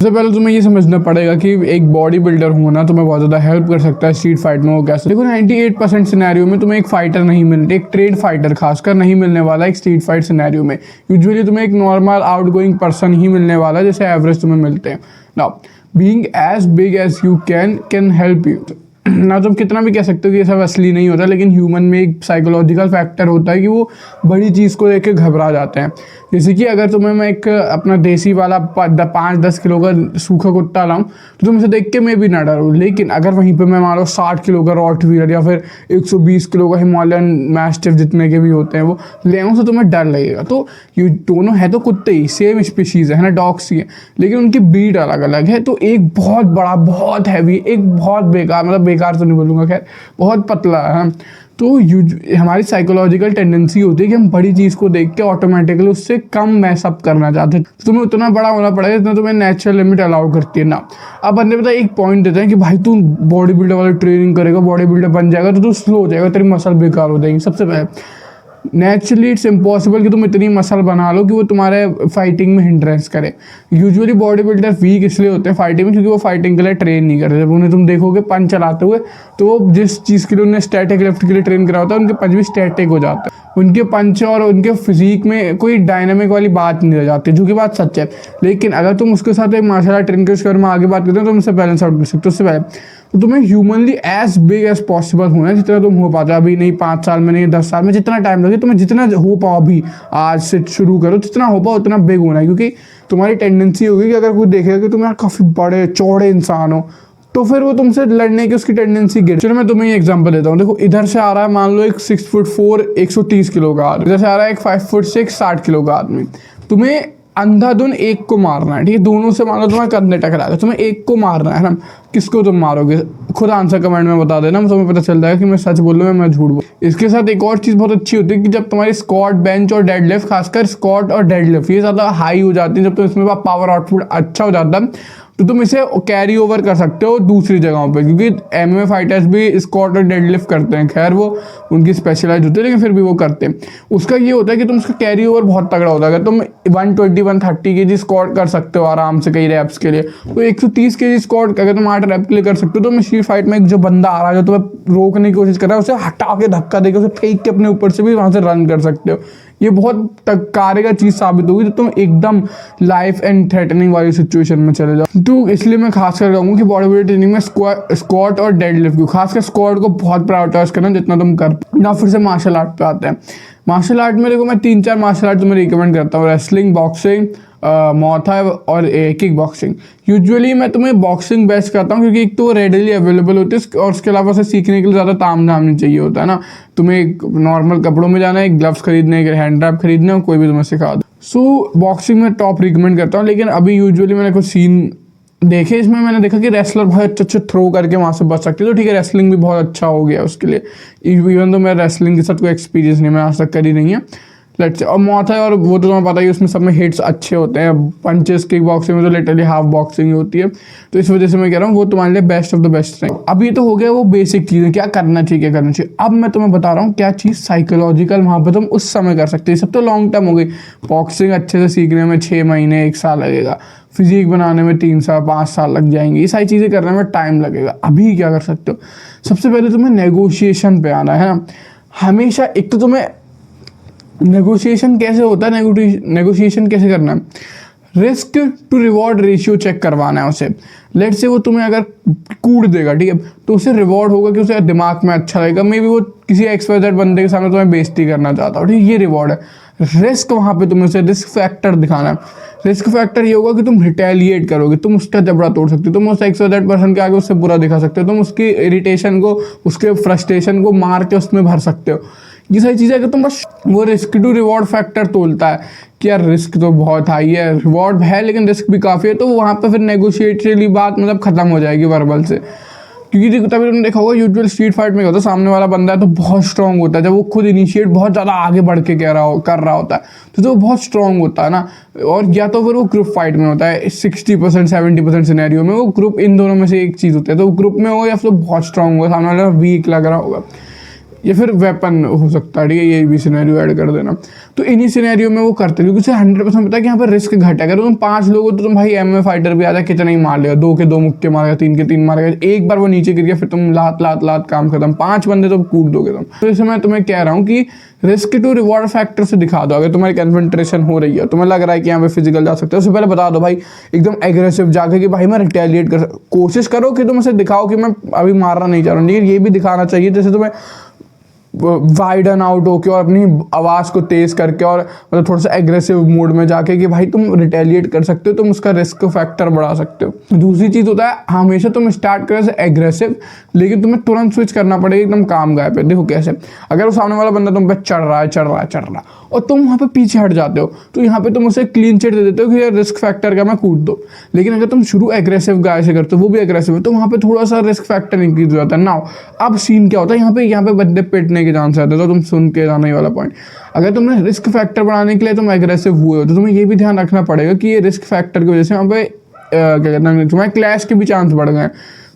सबसे पहले तुम्हें ये समझना पड़ेगा कि एक बॉडी बिल्डर होना तुम्हें बहुत ज़्यादा हेल्प कर सकता है स्ट्रीट फाइट में। वो कैसे? देखो 98% सिनेरियो में तुम्हें एक फाइटर नहीं मिलते, एक ट्रेड फाइटर खासकर नहीं मिलने वाला एक स्ट्रीट फाइट सिनेरियो में। यूजुअली तुम्हें एक नॉर्मल आउटगोइंग पर्सन ही मिलने वाला है, जैसे एवरेज तुम्हें मिलते हैं। Now being as big as you can help you. ना तुम कितना भी कह सकते हो कि ये सब असली नहीं होता, लेकिन ह्यूमन में एक साइकोलॉजिकल फैक्टर होता है कि वो बड़ी चीज़ को देख के घबरा जाते हैं। जैसे कि अगर तुम्हें मैं एक अपना देसी वाला 5-10 किलो का सूखा कुत्ता लाऊं तो तुम इसे देख के मैं भी ना डरूँ, लेकिन अगर वहीं पे मैं मान लो 60 किलो का रॉटवीलर या फिर 120 किलो का हिमालयन मैस्टिफ जितने के भी होते हैं वो ले आऊँ तो तुम्हें डर लगेगा। तो ये दोनों है तो कुत्ते ही, सेम स्पीशीज़ है ना, डॉग्स ही है, लेकिन उनकी ब्रीड अलग अलग है। तो एक बहुत बड़ा, बहुत हैवी, एक बहुत बेकार, मतलब बेकार तो नहीं बोलूँगा, खैर बहुत पतला है। तो हमारी साइकोलॉजिकल टेंडेंसी होती है कि हम बड़ी चीज़ को देख के ऑटोमेटिकली उससे कम मैसअप करना चाहते हैं। तो तुम्हें उतना बड़ा होना पड़ेगा जितना तुम्हें नेचुरल लिमिट अलाउ करती है ना। अब बंदे पता एक पॉइंट देते हैं कि भाई तू बॉडी बिल्डर वाली ट्रेनिंग करेगा, बॉडी बिल्डर बन जाएगा तो तू स्लो हो जाएगा, तेरी मसल बेकार हो जाएगी। सबसे पहले नेचुरली इट्स इम्पॉसिबल कि तुम इतनी मसल बना लो कि वो तुम्हारे फाइटिंग में हिंड्रेंस करे। यूजुअली बॉडी बिल्डर वीक इसलिए होते हैं फाइटिंग में क्योंकि वो फाइटिंग के लिए ट्रेन नहीं करते। जब उन्हें तुम देखोगे पंच चलाते हुए तो वो जिस चीज़ के लिए उन्हें स्टैटिक लिफ्ट के लिए ट्रेन करा होता है उनके पंच भी स्टैटिक हो जाता है। उनके पंच और उनके फिजिक में कोई डायनामिक वाली बात नहीं रह जाती, जो कि बात सच है। लेकिन अगर तुम उसके साथ एक मार्शल आर्ट ट्रेन के उसके बारे में आगे बात करते हो तो तुम उससे बैलेंस आउट कर सकते हो। उससे पहले तो तुम्हें humanly as big as possible होना है, जितना तुम हो पाते हो। अभी नहीं 5 साल में, नहीं 10 साल में, जितना टाइम लगे तुम्हें, जितना हो पाओ अभी आज से शुरू करो, जितना हो पाओ उतना बिग होना है। क्योंकि तुम्हारी टेंडेंसी होगी कि अगर कोई देखेगा कि तुम यार काफ़ी बड़े चौड़े इंसान हो तो फिर वो तुमसे लड़ने की उसकी टेंडेंसी गिर। चलो मैं तुम्हें एक एग्जांपल देता हूँ। देखो इधर से आ रहा है मान लो एक 6'4" 130 किलो का आदमी, इधर से आ रहा है एक 5'6" 60 किलो का आदमी। तुम्हें अंधाधुन एक को मारना है, ठीक है? दोनों से मान लो तुम्हें कंधे टकरा गए, तुम्हें एक को मारना है ना। किसको तुम मारोगे? खुद आंसर कमेंट में बता देना, तुम्हें पता चल जाएगा कि मैं सच बोल रहा हूँ मैं झूठ बोल। इसके साथ एक और चीज़ बहुत अच्छी होती है कि जब तुम्हारी स्क्वाट, बेंच और डेडलिफ्ट, खासकर स्क्वाट और डेडलिफ्ट ये ज़्यादा हाई हो जाती है, जब तो इसमें पावर आउटपुट अच्छा हो जाता है तो तुम इसे कैरी ओवर कर सकते हो दूसरी जगहों पे। क्योंकि एमएमए फाइटर्स भी स्क्वाट और डेडलिफ्ट करते हैं, खैर वो उनकी स्पेशलाइज होती है लेकिन फिर भी वो करते हैं। उसका ये होता है कि तुम उसका कैरी ओवर बहुत तगड़ा होता है। अगर तुम 120-130 kg स्क्वाट कर सकते हो आराम से कई रैप्स के लिए, तो 130 kg स्क्वाट अगर तुम 8 रैप के लिए कर सकते हो तो मैं स्ट्रीट फाइट में एक जो बंदा आ रहा है जो तुम्हें रोकने की कोशिश कर रहा है उसे हटा के धक्का देकर उसे फेंक के अपने ऊपर से भी वहाँ से रन कर सकते हो। ये बहुत कारगर चीज़ साबित होगी तो तुम एकदम लाइफ एंड थ्रेटनिंग वाली सिचुएशन में चले जाओ। तो इसलिए मैं खास कर कहूँगा कि बॉडी बिल्डर ट्रेनिंग में स्क्वाट और डेडलिफ्ट को, खासकर स्क्वाट को बहुत प्रायोरिटाइज करना जितना तुम कर ना। फिर से मार्शल आर्ट पे आते हैं। मार्शल आर्ट में देखो मैं 3-4 मार्शल आर्ट तुम्हें रिकमेंड करता हूँ। रेसलिंग, बॉक्सिंग, मुay थाई और किक बॉक्सिंग। यूजुअली मैं तुम्हें बॉक्सिंग बेस्ट करता हूँ क्योंकि एक तो रेडिली अवेलेबल होती है और उसके अलावा उसे सीखने के लिए ज़्यादा ताम झाम नहीं चाहिए होता है ना। तुम्हें नॉर्मल कपड़ों में जाना है, ग्लव्स खरीदने, हैंड रैप खरीदने हो, कोई भी तुम्हें सिखा दो। सो बॉक्सिंग में टॉप रिकमेंड करता हूँ। लेकिन अभी यूजुअली मैंने कुछ सीन देखे, इसमें मैंने देखा कि रेसलर बहुत अच्छे थ्रो करके वहाँ से बच सकते हैं। तो ठीक है, रेसलिंग भी बहुत अच्छा हो गया उसके लिए। इवन तो मेरा रेसलिंग के साथ कोई एक्सपीरियंस नहीं, मैं आज तक करी नहीं है। लेट्स से और मुay थाई और वो तो तुम्हें पता ही उसमें सब में हिट्स अच्छे होते हैं। पंचेस, किक बॉक्सिंग में तो लिटरली हाफ बॉक्सिंग होती है। तो इस वजह से मैं कह रहा हूँ वो तुम्हारे लिए बेस्ट ऑफ द बेस्ट है। अभी तो हो गया वो बेसिक चीज़ें, क्या करना चाहिए क्या करना चाहिए। अब मैं तुम्हें बता रहा हूँ क्या चीज़ साइकोलॉजिकल वहाँ पर तुम उस समय कर सकते हो। सब तो लॉन्ग टर्म हो गई। बॉक्सिंग अच्छे से सीखने में 6 महीने 1 साल लगेगा, फिजिक बनाने में 3 साल 5 साल लग जाएंगे, ये सारी चीज़ें करने में टाइम लगेगा। अभी क्या कर सकते हो? सबसे पहले तुम्हें नेगोशिएशन पे आना है ना। हमेशा एक तो तुम्हें नेगोशिएशन कैसे होता है, नेगोशिएशन कैसे करना है, risk to reward ratio check करवाना है उसे। लेट से वो तुम्हें अगर कूट देगा, ठीक है, तो उसे रिवॉर्ड होगा कि उसे दिमाग में अच्छा लगेगा। मे बी वो किसी XYZ बंदे के सामने तुम्हें बेइज्जती करना चाहता हो, ठीक है, ये रिवॉर्ड है। रिस्क वहाँ पे तुम्हें उसे रिस्क फैक्टर दिखाना है। रिस्क फैक्टर ये होगा कि तुम रिटेलिएट करोगे, तुम उसका जबड़ा तोड़ सकते हो, तुम उस XYZ पर्सन के आगे उससे बुरा दिखा सकते हो, तुम उसकी इरिटेशन को, उसके फ्रस्ट्रेशन को मार के उसमें भर सकते हो। ये सारी चीज़ें अगर तुम बस वो रिस्क टू रिवॉर्ड फैक्टर तोलता है कि यार रिस्क तो बहुत हाई है, रिवॉर्ड है लेकिन रिस्क भी काफ़ी है, तो वहाँ पर फिर नेगोशिएटरी बात मतलब ख़त्म हो जाएगी वर्बल से। क्योंकि तभी तुमने देखा होगा यूजुअल स्ट्रीट फाइट में होता है, सामने वाला बंदा है तो बहुत स्ट्रांग होता है। जब वो खुद इनिशिएट बहुत ज़्यादा आगे बढ़ के कर रहा होता है तो वो बहुत स्ट्रांग होता है ना। और या तो फिर वो ग्रुप फाइट में होता है 60% 70% सिनेरियो में, वो ग्रुप इन दोनों में से एक चीज़ होती है। तो ग्रुप में हो या फिर बहुत स्ट्रांग होगा, सामने वाला वीक लग रहा होगा। या फिर वेपन हो सकता है, ठीक है, ये भी सिनेरियो ऐड कर देना। तो इन्हीं सिनेरियो में वो करते हैं, क्योंकि उसे 100% पता है कि यहाँ पर रिस्क घट है। अगर तुम 5 लोग हो तो तुम भाई MMA फाइटर भी आ जाए, कितना ही मार लेगा, 2 के 2 मुक्के मारेगा, 3 के 3 मारेगा, एक बार वो नीचे गिर गया फिर तुम लात काम खत्म, 5 बंदे तो कूद दोगे तुम। तो इसमें मैं तुम्हें कह रहा हूँ कि रिस्क टू रिवॉर्ड फैक्टर से दिखा दो। अगर तुम्हारी कन्सेंट्रेशन हो रही है, तुम्हें लग रहा है कि यहाँ पे फिजिकल जा सकते हो, उससे पहले बता दो भाई एकदम एग्रेसिव जाके कि भाई मैं रिटेलिएट कर, कोशिश करो कि तुम उसे दिखाओ कि मैं अभी मारना नहीं चाह रहा हूँ, लेकिन ये भी दिखाना चाहिए जैसे तुम्हें वाइडन आउट होके और अपनी आवाज़ को तेज़ करके और मतलब थोड़ा सा एग्रेसिव मोड में जाके कि भाई तुम रिटेलिएट कर सकते हो, तुम उसका रिस्क फैक्टर बढ़ा सकते हो। दूसरी चीज़ होता है हमेशा तुम स्टार्ट करो से एग्रेसिव, लेकिन तुम्हें तुरंत स्विच करना पड़ेगा एकदम काम गाय पे। देखो कैसे, अगर वो सामने वाला बंदा तुम पे चढ़ रहा है और तुम वहाँ पे पीछे हट जाते हो, तो यहाँ पे तुम उसे क्लीन चिट दे देते हो कि यार रिस्क फैक्टर का मैं कूद दो। लेकिन अगर तुम शुरू एग्रेसिव गाय से करते हो, वो भी एग्रेसिव है, तो वहाँ पे थोड़ा सा रिस्क फैक्टर इंक्रीज हो जाता है। नाउ अब सीन क्या होता है, यहाँ पे बंदे पिटने के चांस रहते हैं, तो तुम सुन के जाने वाला पॉइंट, अगर तुमने रिस्क फैक्टर बढ़ाने के लिए तुम एग्रेसिव हुए हो, तो तुम्हें ये भी ध्यान रखना पड़ेगा कि ये रिस्क फैक्टर की वजह से यहाँ पे क्या कहते हैं तुम्हारे क्लैश के भी चांस बढ़ गए,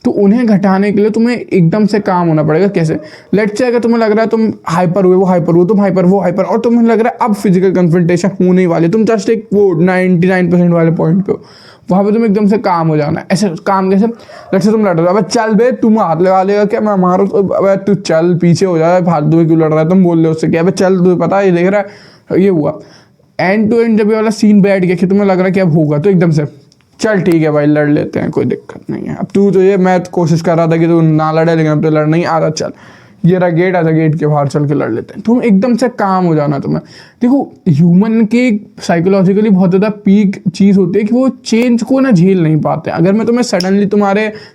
तो उन्हें घटाने के लिए तुम्हें एकदम से काम होना पड़ेगा। कैसे, लेट्स से अगर तुम्हें लग रहा है तुम हाइपर हुए, वो हाइपर हुए, तुम हाइपर, वो हाइपर, और तुम्हें लग रहा है अब फिजिकल कन्फ्रंटेशन होने वाली, तुम जस्ट एक वो 99% वाले पॉइंट पे हो, वहाँ पे तुम एकदम से काम हो जाना है। ऐसे काम कैसे, लेट्स से तुम लड़ रहे हो, अब चल बे, तुम हाथ लगा लेगा क्या, मैं मारूं, अब तू चल पीछे हो जाए, फालतू में क्यों लड़ रहा है, तुम बोल रहे हो उससे क्या, अब चल तुझे पता है ये देख रहा है, ये हुआ एंड टू एंड। जब ये वाला सीन बैठ गया कि तुम्हें लग रहा है कि अब होगा, तो एकदम से चल ठीक है भाई लड़ लेते हैं, कोई दिक्कत नहीं है। अब तो ये मैं कोशिश कर रहा था कि तू ना लड़े, लेकिन अब तो लड़ नहीं आ रहा, चल ये रहा गेट, आजा गेट के बाहर चल के लड़ लेते हैं। तुम एकदम से काम हो जाना तुम्हें। देखो ह्यूमन के साइकोलॉजिकली बहुत ज़्यादा पीक चीज़ होती है कि वो चेंज को ना झेल नहीं पाते। अगर मैं तुम्हें सडनली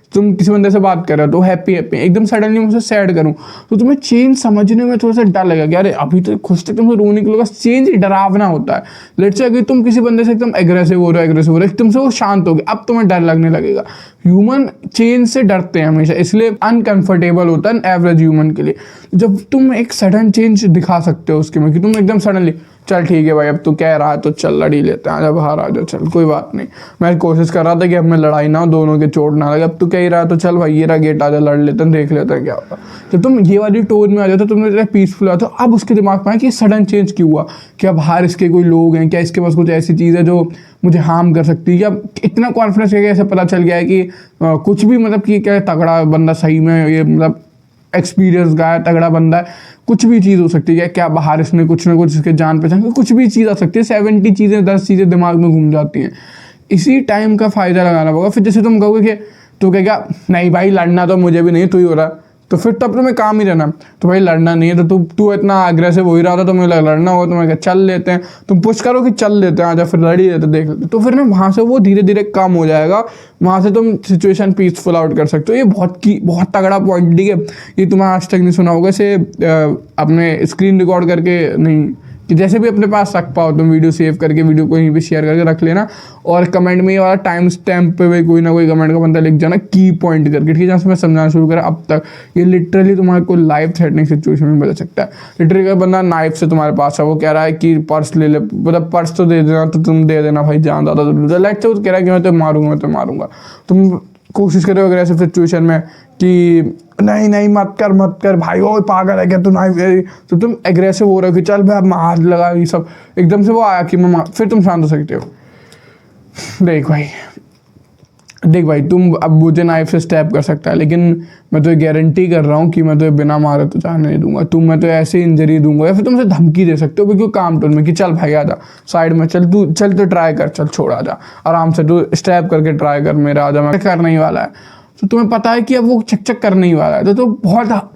तुम किसी बंदे से बात कर रहे हो तो हैप्पी एकदम सडनली मुझसे सैड करूँ, तो तुम्हें चेंज समझने में थोड़ा सा डर लगेगा कि अरे अभी तो खुश तक तुमसे रोने के लोग, चेंज डरावना होता है। लेट्स से अगर तुम किसी बंदे से एकदम एग्रेसिव हो रहे हो एकदम से वो शांत हो गए, अब तुम्हें डर लगने लगेगा। ह्यूमन चेंज से डरते हैं हमेशा, इसलिए अनकंफर्टेबल होता है एवरेज ह्यूमन के लिए। जब तुम एक सडन चेंज दिखा सकते हो उसके में कि तुम एकदम सडनली चल ठीक है भाई अब तू कह रहा है तो चल लड़ ही लेते हैं, आजा बाहर आ जाओ, चल कोई बात नहीं, मैं कोशिश कर रहा था कि अब मैं लड़ाई ना हो, दोनों के चोट ना लगे, अब तू कह ही रहा है तो चल भाई ये रहा गेट, आजा लड़ लेते हैं, देख लेते हैं क्या होता। जब तुम ये वाली टोन में आ जाते हो, तुम पीसफुल आते हो, अब उसके दिमाग में आया कि सडन चेंज क्यों हुआ, क्या बाहर इसके कोई लोग हैं, क्या इसके पास कुछ ऐसी चीज़ है जो मुझे हार्म कर सकती है, या इतना कॉन्फिडेंस है कि ऐसे पता चल गया है कि कुछ भी मतलब कि क्या तगड़ा बंदा सही में, ये मतलब एक्सपीरियंस गाय तगड़ा बंदा है, कुछ भी चीज़ हो सकती है, क्या बाहर इसने कुछ ना कुछ इसके जान पहचान कुछ भी चीज़ आ सकती है। 70 चीज़ें 10 चीज़ें दिमाग में घूम जाती हैं। इसी टाइम का फ़ायदा लगाना होगा। फिर जैसे तुम कहोगे कि तो कहेगा नहीं भाई लड़ना तो मुझे भी नहीं, तू ही हो रहा, तो फिर तब तुम्हें काम ही रहना, तो भाई लड़ना नहीं है, तो तू इतना अग्रेसिव हो ही रहा था, तुम्हें लड़ना होगा, तुम्हें चल लेते हैं, तुम पुश करो कि चल लेते हैं, आजा फिर लड़ ही लेते, देख लेते, तो फिर ना वहाँ से वो धीरे धीरे कम हो जाएगा, वहाँ से तुम सिचुएशन पीसफुल आउट कर सकते हो। ये बहुत तगड़ा पॉइंट, ठीक है, ये तुम्हें आज तक नहीं सुना होगा, इसे अपने स्क्रीन रिकॉर्ड करके नहीं, कि जैसे भी अपने पास रख पाओ तुम वीडियो सेव करके, वीडियो को यहीं पे शेयर करके रख लेना, और कमेंट में ये वाला टाइम स्टैम्प पे भी कोई ना कोई कमेंट का बंदा लिख जाना की पॉइंट करके, ठीक है, जहाँ से मैं समझाना शुरू करा अब तक। ये लिटरली तुम्हारे को लाइफ थ्रेटनिंग सिचुएशन में बदल सकता है। लिटरली अगर बंदा नाइफ से तुम्हारे पास है, वो कह रहा है कि पर्स ले ले, मतलब पर्स तो दे देना, तो तुम दे देना भाई, जान ज़्यादा लाइट से वो कह रहा है कि मैं तो मारूंगा, तुम कोशिश करो अगर ऐसे सिचुएशन में कि नहीं मत कर भाई, वो पागल है क्या तू, नहीं, तो तुम एग्रेसिव हो रहे हो कि चल भाई अब मैं हाथ लगा, ये सब एकदम से वो आया कि मैं, फिर तुम शांत हो सकते हो। देख भाई तुम अब मुझे नाइफ से स्टैप कर सकता है, लेकिन मैं तो गारंटी कर रहा हूँ कि मैं तो बिना मारे तो जाने नहीं दूंगा, मैं तो ऐसे इंजरी दूंगा, या फिर तुमसे धमकी दे सकते हो बिल्कुल काम टोन में कि चल भाई आजा साइड में, चल तो ट्राई कर, चल छोड़ आजा आराम से, तू स्टैप करके ट्राई कर मेरा, आजा मैं करने ही वाला है। तो तुम्हें पता है कि अब वो चक करने ही वाला है, तो बहुत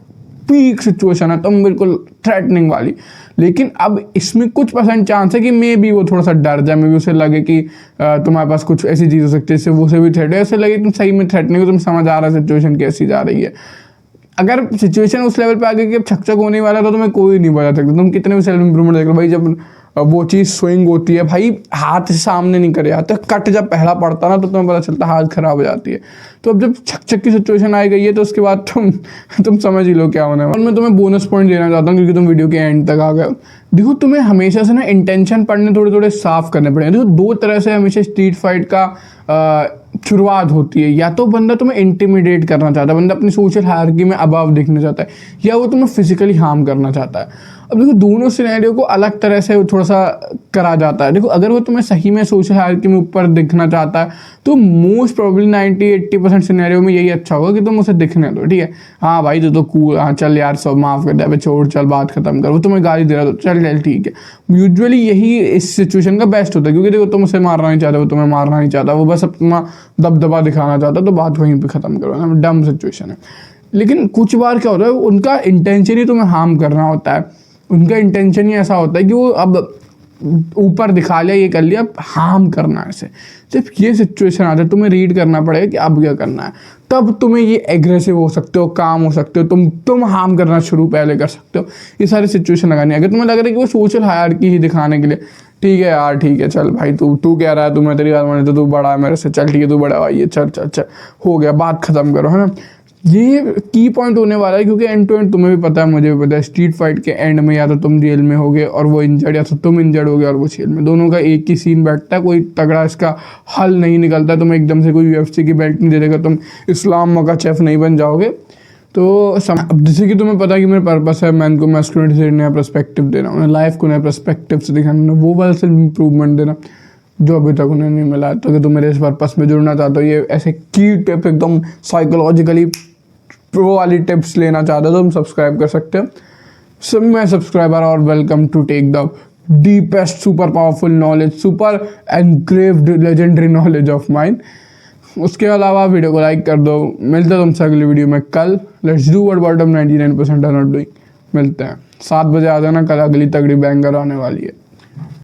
पीक सिचुएशन है, तुम बिल्कुल थ्रेटनिंग वाली। लेकिन अब इसमें कुछ % चांस है कि मे भी वो थोड़ा सा डर जाए, मे भी उसे लगे कि तुम्हारे पास कुछ ऐसी चीज़ हो सकती है जिससे वो उसे भी थ्रेट है, उसे लगे तुम सही में थ्रेटनिंग हो, तुम समझ आ रहा है सिचुएशन कैसी जा रही है। अगर सिचुएशन उस लेवल पे आ गई कि अब छक होने वाला, तो तुम्हें कोई नहीं बता सकता, तुम कितने भी सेल्फ इंप्रूवमेंट देख लो भाई, जब वो चीज़ स्विंग होती है भाई, हाथ से सामने नहीं करे आते, कट जब पहला पड़ता ना तो तुम्हें पता चलता हाथ खराब हो जाती है। तो अब जब छक की सिचुएशन आ गई है, तो उसके बाद तुम समझ ही लो क्या होना है। और मैं तुम्हें बोनस पॉइंट देना चाहता हूँ, क्योंकि तुम वीडियो के एंड तक आ गए हो। देखो तुम्हें हमेशा से ना इंटेंशन पढ़ने थोड़े साफ करने पड़ेंगे। देखो 2 तरह से हमेशा स्ट्रीट फाइट का शुरुआत होती है, या तो बंदा तुम्हें इंटिमिडेट करना चाहता है, बंदा अपनी सोशल हायरार्की में अबव दिखना चाहता है, या वो तुम्हें फिजिकली हार्म करना चाहता है। अब देखो दोनों सिनेरियो को अलग तरह से थोड़ा सा करा जाता है। देखो अगर वो तुम्हें सही में सोशल हायरार्की में ऊपर दिखना चाहता है तो मोस्ट प्रोबेबली 90-80% सिनेरियो में यही अच्छा होगा कि तुम उसे दिखने दो, ठीक है, हाँ भाई तो कूल, हाँ चल यार सब माफ़ कर दे, अबे छोड़ चल बात खत्म कर, वो तुम्हें गाली दे रहा तो चल चल ठीक है। यूजुअली यही इस सिचुएशन का बेस्ट होता है, क्योंकि देखो तुम उसे मारना नहीं चाहते, वो तुम्हें मारना नहीं चाहता, वो बस अपना दबदबा दिखाना चाहता, तो बात वहीं पर ख़त्म करो ना, डम सिचुएशन है। लेकिन कुछ बार क्या होता है, उनका इंटेंशन ही तुम्हें हार्म करना होता है, उनका इंटेंशन ही ऐसा होता है कि वो अब ऊपर दिखा लिया, ये कर लिया, अब हार्म करना है ऐसे। जब ये सिचुएशन आता है तुम्हें रीड करना पड़ेगा कि अब क्या करना है, तब तुम्हें ये एग्रेसिव हो सकते हो, काम हो सकते हो, तुम हार्म करना शुरू पहले कर सकते हो। ये सारी सिचुएशन लगानी है। अगर तुम्हें लग रहा है कि वो सोशल हायरार्की ही दिखाने के लिए, ठीक है यार ठीक है चल भाई, तू कह रहा है, तू मैं तेरी बात माने तो तू बड़ा है मेरे से, चल ठीक है तू बड़ा भाई है, चल चल चल हो गया, बात खत्म करो, है ना। ये की पॉइंट होने वाला है, क्योंकि एंड टू एंड तुम्हें भी पता है, मुझे भी पता है, स्ट्रीट फाइट के एंड में या तो तुम जेल में होगे और वो इंजर्ड, या तो तुम इंजर्ड होगे और वो जेल में, दोनों का एक ही सीन बैठता है, कोई तगड़ा इसका हल नहीं निकलता। तुम एकदम से कोई UFC की बेल्ट नहीं दे देगा, तुम इस्लाम मकाचेफ नहीं बन जाओगे। तो अब जैसे कि तुम्हें पता है कि मेरा पर्पस है मैन को मैस्कुलिनिटी से नया पर्सपेक्टिव देना, उन्हें लाइफ को नया पर्सपेक्टिव से दिखाना, वो वाला से इम्प्रूवमेंट देना जो अभी तक उन्हें नहीं मिला है। तो अगर तुम मेरे इस पर्पस में जुड़ना चाहते हो, ये ऐसे की टिप एकदम साइकोलॉजिकली प्रो वाली टिप्स लेना चाहते हो, तो तुम सब्सक्राइब कर सकते हो। सब मैं सब्सक्राइबर और welcome to take the deepest super powerful knowledge, super engraved legendary knowledge of mind. उसके अलावा वीडियो को लाइक कर दो। मिलते हैं तुमसे अगली वीडियो में कल। Let's do what bottom 99% are not doing. मिलते हैं 7 बजे आ जाना, कल अगली तगड़ी बैंगर आने वाली है।